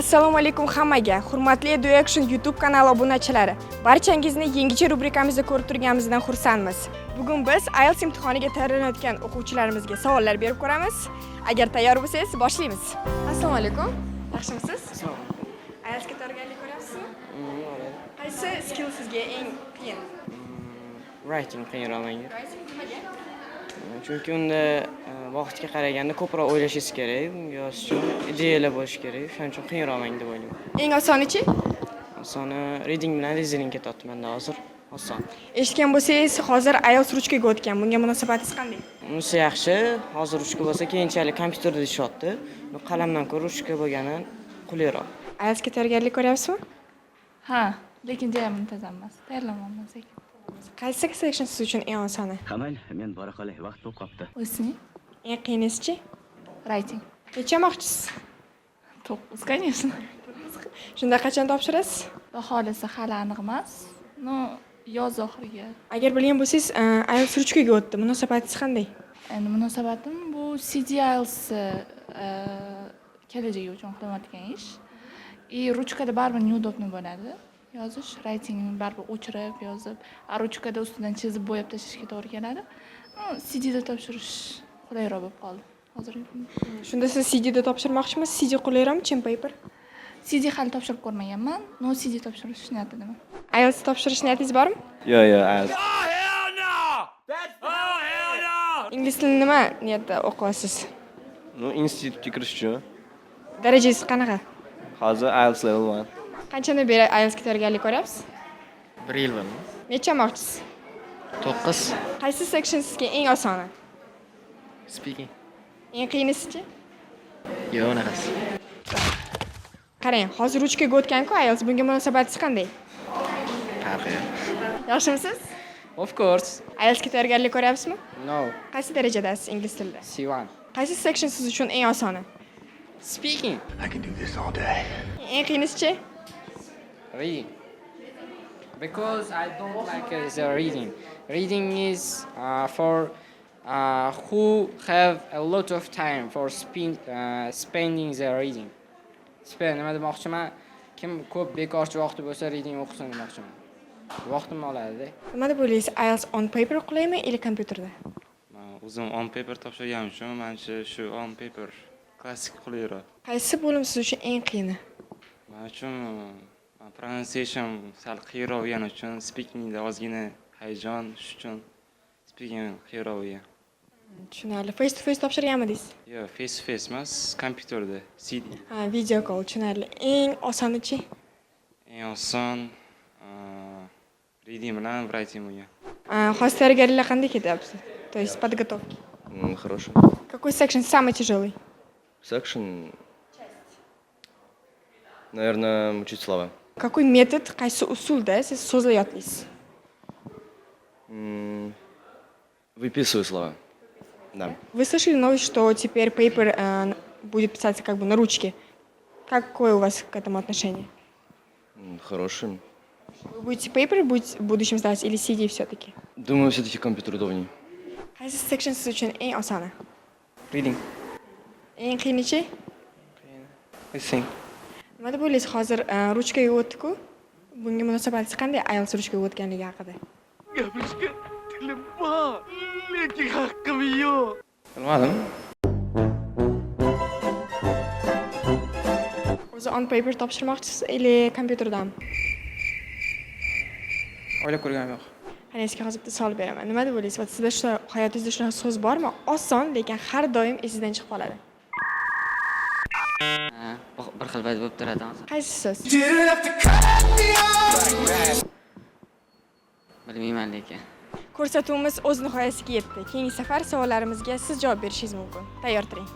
Assalomu alaykum hammaga. Hurmatli Education YouTube kanali obunachilari. Barchangizni yangicha rubrikamizda ko'rib turganimizdan xursandmiz. Bugun biz IELTS imtihoniga tayyorlanayotgan o'quvchilarimizga savollar berib ko'ramiz. Agar tayyor bo'lsangiz, boshlaymiz. Assalomu alaykum. Yaxshimisiz? IELTSga tayyorgarlik ko'ryapsizmi? Qaysi skill sizga eng qiyin? Writing qiyinroq menga. Writing nimaga? Chunki unda vaqtga qaraganda ko'proq o'ylashingiz kerak, bunga yozish uchun ideyalar bo'lishi kerak. Shuning uchun qiyinroq menga deb o'ylayman. Eng osonichi? Osoni reading bilan listening ketyapti menda hozir. Oson. Eshitgan bo'lsangiz, hozir IELTS ruchkaga o'tgan. Bunga munosabatingiz qanday? Unisi yaxshi, hozir ruchka bo'lsa, keyinchalik kompyuterda ishyapti. Qalamdan ko'ra ruchka bo'lgani qulayroq. IELTSga tayyorgarlik ko'ryapsizmi? Ha, lekin judayam muntazam emas. Tayyorlanmayman sekin. Qaysi section siz uchun eng osoni? Qamal, men bora qolay, vaqt bo'lib qopti. O'zing Eng qiyinisichi? writing. Necha moqchisiz? 9, конечно. Shunda qachon topshirasiz? Baholasi hali aniq emas. No, yoz oxiriga. Agar bilgan bo'lsangiz, IELTS ruchkaga o'tdi. Munosabatingiz qanday? Endi munosabatim bu CDIELTS kelajagi uchun qilayotgan ish. Ruchkada baribir neudobni bo'ladi. Yozish, writingni baribir o'chirib, yozib, ruchkada ustidan chizib, bo'yab tashlashga to'g'ri keladi. CDda topshirish qulayroq bo'lib qoldi. Hozir Shunda siz CDda topshirmoqchimisiz? CD qulayroqmi, chin paper? CD hali topshirib ko'rmaganman. No CD topshirish niyatidaman. IELTS topshirish niyatingiz bormi? Yo'q, IELTS. Ingliz tilini nima niyatda o'qiyapsiz? Institutga kirish uchun. Darajangiz qanaqa? Hozir IELTS level 1. Qanchadan beri IELTSga tayyorgarlik ko'ryapsiz? 1 yil bo'ldi. Necha moqchisiz? 9. Qaysi section sizga eng osoni? Speaking. Eng qiyinisichi? Yo'q, unaqasi. Qarang, hozir ruchkaga o'tgan-ku IELTS, bunga munosabatingiz qanday? Farqi yo'q. Yaxshimisiz? Of course. IELTSga tayyorgarlik ko'ryapsizmi? No. Qaysi darajadasiz ingliz tilida? C1. Qaysi section siz uchun eng osoni? Speaking. I can do this all day. Eng qiyinisichi? Reading. Because I don't like the reading. Reading is for who have a lot of time for spending the reading. Nima demoqchiman? Kim ko'p bekorchi vaqti bo'lsa reading o'qisin demoqchiman. Vaqtimni oladi-da. Nima deb o'ylaysiz? IELTS on paper o'qilaymi yoki kompyuterda? Men o'zim on paper topshirganim uchun menimcha shu on paper klassik qulayroq. Qaysi bo'lim siz uchun eng qiyini? Men uchun pronunciation sal qiyinroq bo'lgani uchun speakingda ozgina hayajon, shu uchun speaking qiyinroq bo'lgan. Tushunarli. Face to face topshirganmidingiz? Yo'q, face to face emas, kompyuterda CD. Ha, video call, tushunarli. Eng osonichi? Eng oson reading bilan writing bo'lgan. Hozir tayyorgarliklar qanday ketyapti? То есть подготовки. Хорошо. Какой section самый тяжелый? Section. Наверное, учить слова. Какой метод, qaysi usulda siz so'zlayapsiz? Выписываю слова. Да. Вы слышали новость, что теперь paper будет писаться как бы на ручке? Какое у вас к этому отношение? Хорошим. Вы будете paper в будущем сдавать или CD все-таки? Думаю, все-таки компьютер удобнее. Qaysi section siz uchun eng osoni? Reading. Eng qiyinichi? Listening. Nima deb o'ylaysiz, hozir ruchkaga o'tdi-ku? Bunga munosabatingiz qanday IELTS ruchkaga o'tganligi haqida? Gapirishga tilim bor, lekin haqqim yo'q. Bilmadim. O'zi on paper topshirmoqchisiz yoki kompyuterdami? O'ylab ko'rganim yo'q. Qani sizga hozir bitta savol beraman. Nima deb o'ylaysiz? Sizda shu hayotingizda shunaqa so'z bormi? Oson, lekin har doim esingizdan chiqib qoladi. Bir xil payt bo'lib turadi hozir. Qaysi so'z? Bilmayman lekin. Ko'rsatuvimiz o'z nihoyasiga yetdi. Keyingi safar savollarimizga siz javob berishingiz mumkin. Tayyor turing.